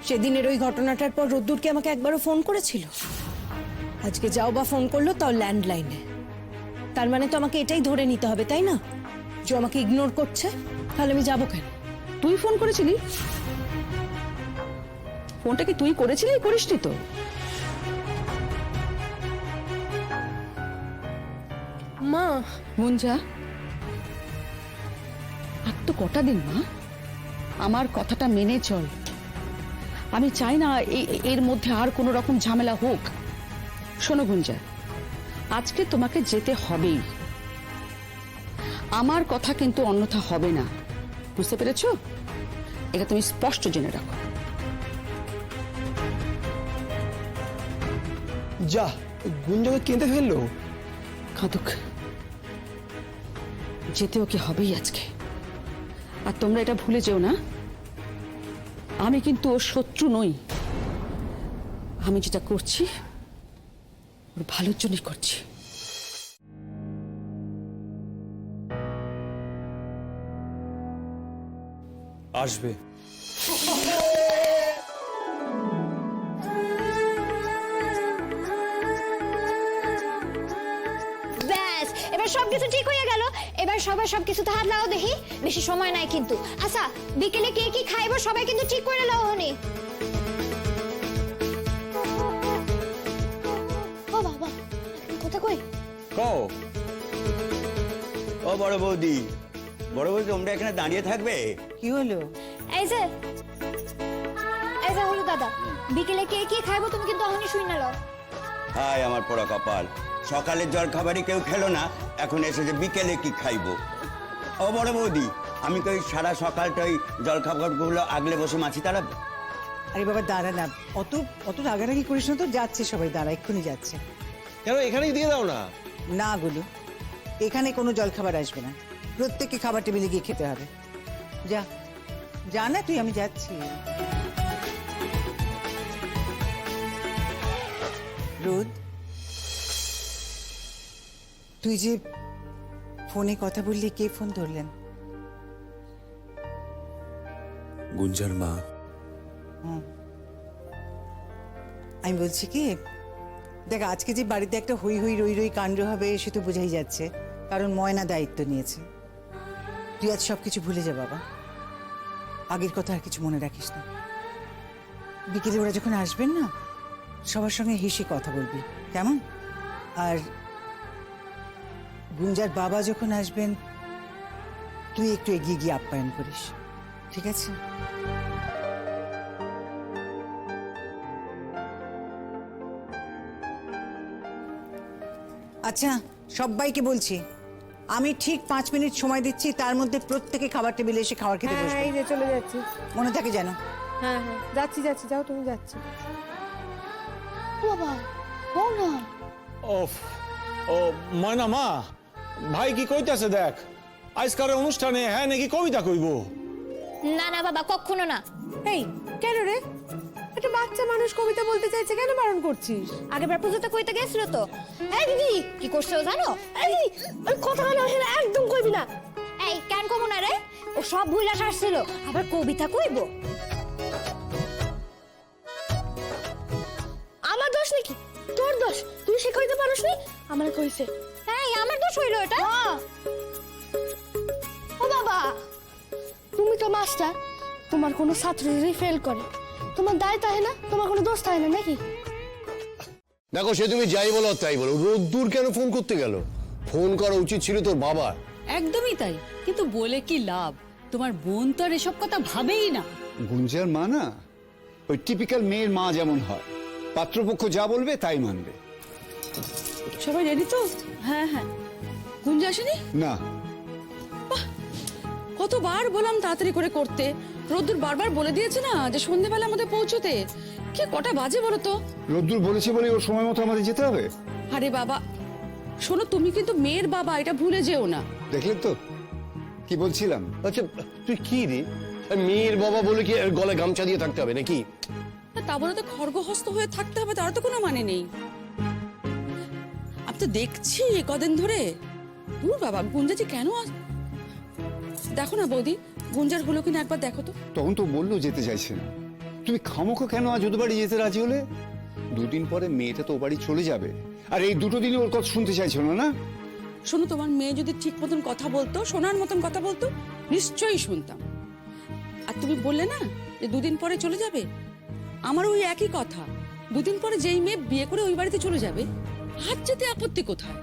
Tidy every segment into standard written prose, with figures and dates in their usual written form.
সেদিনের ওই ঘটনাটার পর রোদ্দুর কি আমাকে একবারও ফোন করেছিল? আজকে যাও বা ফোন করলো, তাও ল্যান্ডলাইনে। তার মানে তো আমাকে এটাই ধরে নিতে হবে, তাই না, যে আমাকে ইগনোর করছে। তাহলে আমি যাবো কেন? তুই ফোন করেছিলি? ফোনটা কি তুই করেছিলি? করিসনি তো? মা, গুঞ্জা, আর তো কটা দিন মা, আমার কথাটা মেনে চল। আমি চাই না এর মধ্যে আর কোনো রকম ঝামেলা হোক। শোনো গুঞ্জা, আজকে তোমাকে যেতে হবেই। আমার কথা কিন্তু অন্যথা হবে না, বুঝতে পেরেছো? এটা তুমি স্পষ্ট জেনে রাখো। যা, গুঞ্জাকে কেঁদে ফেললো। কাঁদুক, যেতে ওকে হবেই আজকে। আর তোমরা এটা ভুলে যেও না, আমি কিন্তু ওর শত্রু নই। আমি যেটা করছি ওর ভালোর জন্যই করছি। আসবে। ব্যাস, এবার সবকিছু ঠিক হয়ে গেল। এবার সবাই সবকিছুতে হাত লাগাও দেখি। বেশি সময় নাই কিন্তু। আচ্ছা, বিকেলে কে কি খাইবো সবাই কিন্তু ঠিক করে লাও হনি। ও বাবা, কোথা কই? কও। ও বড় বৌদি, বড় বৌদি তোমরা এখানে দাঁড়িয়ে থাকবে? কি হলো? এই যে হলো দাদা, বিকেলে কে কি খাইবো তুমি কিন্তু অহনি শুই না লও। হায় আমার পোড়া কপাল, সকালের জল খাবারই কেউ খেলো না, এখন এসেছে বিকেলে কি খাইবো। ও বড় বৌদি, আমি কই সারা সকালটাই জল খাবারগুলো আগলে বসে মাছি তাড়াবো? আরে বাবা দাঁড়া না, অত রাগারাগি করিস না তো। যাচ্ছে সবাই, দাঁড়া, এক্ষুনি যাচ্ছে। কেন, এখানেই দিয়ে দাও না। না গুলু, এখানে কোনো জল খাবার আসবে না। প্রত্যেককে খাবার টেবিলে গিয়ে খেতে হবে। যা যা না তুই, আমি যাচ্ছি। রোদ, তুই যে ফোনে কথা বললি, কে ফোন ধরলেন? গুঞ্জার মা। আমি বলছি কি, দেখ আজকে যে বাড়িতে একটা হই হই রই রই কাণ্ড হবে সে তো বোঝাই যাচ্ছে, কারণ ময়না দায়িত্ব নিয়েছে। তুই আজ সবকিছু ভুলে যা বাবা, আগের কথা আর কিছু মনে রাখিস না। বিকেলে ওরা যখন আসবেন না, সবার সঙ্গে হেসে কথা বলবি, কেমন? আর গুঞ্জার বাবা যখন আসবেন, তুই একটু এগিয়ে গিয়ে আপ্যায়ন করিস, ঠিক আছে? আচ্ছা, সবাইকে বলছি, আমি ঠিক 5 মিনিট সময় দিচ্ছি, তার মধ্যে প্রত্যেকে খাবার টেবিলে এসে খাবার খেতে বসবে। এই যে চলে যাচ্ছি। মনে থাকে যেন। হ্যাঁ হ্যাঁ, যাচ্ছি যাচ্ছি, যাও তুমি, যাচ্ছি। বাবা, বল না। ওফ, ও ময়না মা, ভাই কি কইতাছে দেখ, আজকার অনুষ্ঠানে হ্যাঁ নাকি কবিতা কইব? না না বাবা, কখনো না। এই কেন রে, একটা বাচ্চা মানুষ কবিতা বলতে চাইছে, কেন বারণ করছিস? আগেরবার পুজোতে কইতে গেছিল তো। এই দিদি কি করছে ও জানো? এই ওই কথাগুলো একদম কইবি না। এই কেন কমু না রে, ও সব ভুইলা আসছিল, আবার কবিতা কইব? আমার দোষ নাকি? তোর দোষ, তুই শিখাইতে পারোস নি, আমার কইছে। এই আমার দোষ হইল এটা? ও বাবা, তুমি তো মাস্টার, তোমার কোনো ছাত্র যদি ফেল করে তোমার দায় তাই না, তোমার কোনো দোষ তাই না নাকি? দেখো, সে তুমি যাই বলো তাই বলো, রোদ্দুর কেন ফোন করতে গেল? ফোন করা উচিত ছিল তোর বাবার। একদমই তাই, কিন্তু বলে কি লাভ? তোমার বোন তো আর এসব কথা ভাবেই না। গুঞ্জার মা না ওই টিপিক্যাল মেয়ের মা যেমন হয়, পাত্রপক্ষ যা বলবে তাই মানবে। সবাই রেডি তো? হ্যাঁ হ্যাঁ। গুঞ্জা আসেনি? না, কতবার বললাম তাড়াতাড়ি করে করতে, রোদ্দুর বারবার বলে দিয়েছে না যে সন্ধ্যেবেলা আমাদের পৌঁছতে। কে কটা বাজে বলো তো? রোদ্দুর বলেছে বলে ওর সময় মতো আমাদের যেতে হবে। আরে বাবা শোনো, তুমি কিন্তু মেয়ের বাবা, এটা ভুলে যেও না। দেখলেন তো কি বলছিলাম? আচ্ছা তুই কি রে, মেয়ের বাবা বলে কি আর গলায় গামছা দিয়ে থাকতে হবে নাকি? তা বলে তো খড়গহস্ত হয়ে থাকতে হবে তার তো কোনো মানে নেই। আমি তো দেখছি কদিন ধরে, দূর বাবা, গুঞ্জা যে কেন দেখো না বৌদি, গুঞ্জার হলো কিনা একবার দেখো তো। তখন তো বললো যেতে চাইছে না, তুমি খামোখা কেন আজ ওদের বাড়ি যেতে রাজি হলে? দুদিন পরে মেয়েটা তো ও বাড়ি চলে যাবে, আর এই দুটো দিনই ওর কথা শুনতে চাইছিল না। শোনো, তোমার মেয়ে যদি ঠিক মতন কথা বলতো, শোনার মতন কথা বলতো, নিশ্চয়ই শুনতাম। আর তুমি বললে না যে দুদিন পরে চলে যাবে, আমার ওই একই কথা। দুদিন পরে যেই মেয়ে বিয়ে করে ওই বাড়িতে চলে যাবে, হাত যেতে আপত্তি কোথায়?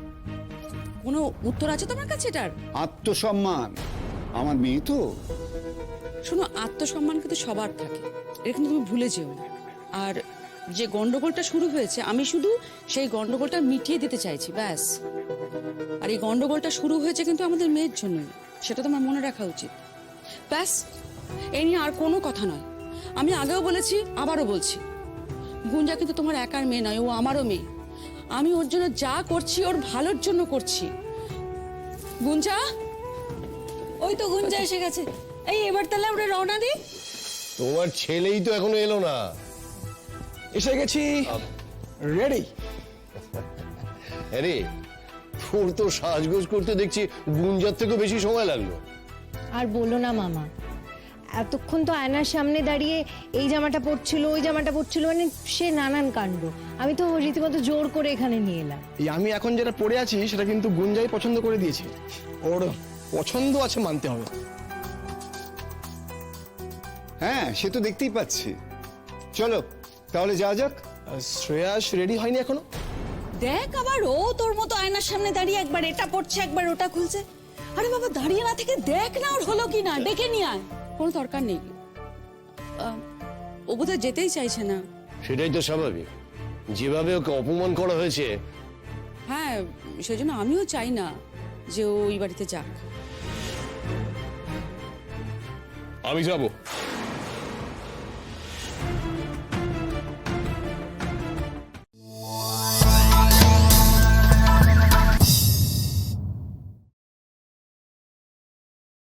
কোনো উত্তর আছে তোমার কাছে এটার? আত্মসম্মান, আমার মেয়ে তো। শোনো, আত্মসম্মান কিন্তু সবার থাকে, এটা কিন্তু তুমি ভুলে যেও না। আর যে গন্ডগোলটা শুরু হয়েছে, আমি শুধু সেই গন্ডগোলটা মিটিয়ে দিতে চাইছি, ব্যাস। আর এই গন্ডগোলটা শুরু হয়েছে কিন্তু আমাদের মেয়ের জন্যই, সেটা তোমার মনে রাখা উচিত। ব্যাস, এই নিয়ে আর কোনো কথা নয়। আমি আগেও বলেছি, আবারও বলছি, গুঞ্জা কিন্তু তোমার একার মেয়ে নয়, ও আমারও মেয়ে। আমি ওর জন্য যা করছি ওর ভালোর জন্য করছি। গুঞ্জা, ওই তো গুঞ্জা এসে গেছে। এই এবার তাহলে আমরা রওনা দিই। তোমার ছেলেই তো এখনো এলো না। এসে গেছি, রেডি। আরে তোর তো সাজগোজ করতে দেখছি গুঞ্জার থেকেও বেশি সময় লাগলো। আর বলো না মামা, এতক্ষণ তো আয়নার সামনে দাঁড়িয়ে এই জামাটা পরছিল, ওই জামাটা পরছিল, মানে সে নানান কাণ্ড। আমি তো রীতিমতো জোর করে এখানে নিয়ে এলাম। এই আমি এখন যেটা পড়ে আছি সেটা কিন্তু গুঞ্জাই পছন্দ করে দিয়েছে। ওর পছন্দ আছে, মানতে হবে। হ্যাঁ, সে তো দেখতেই পাচ্ছি। চলো তাহলে যাওয়া যাক। শ্রেয়াস রেডি হয়নি এখনো। দেখ, আবার ও তোর মতো আয়নার সামনে দাঁড়িয়ে একবার এটা পড়ছে, একবার ওটা খুলছে। আরে বাবা, দাঁড়িয়ে না থেকে দেখ না ওর হলো কি না, ডেকে নিয়ে আয়। কোনো দরকার নেই। ও বোধহয় যেতেই চাইছে না। সেটাই তো স্বাভাবিক, যেভাবে ওকে অপমান করা হয়েছে। হ্যাঁ, সেই জন্য আমিও চাই না যে ও ওই বাড়িতে যাক। আমি যাবো।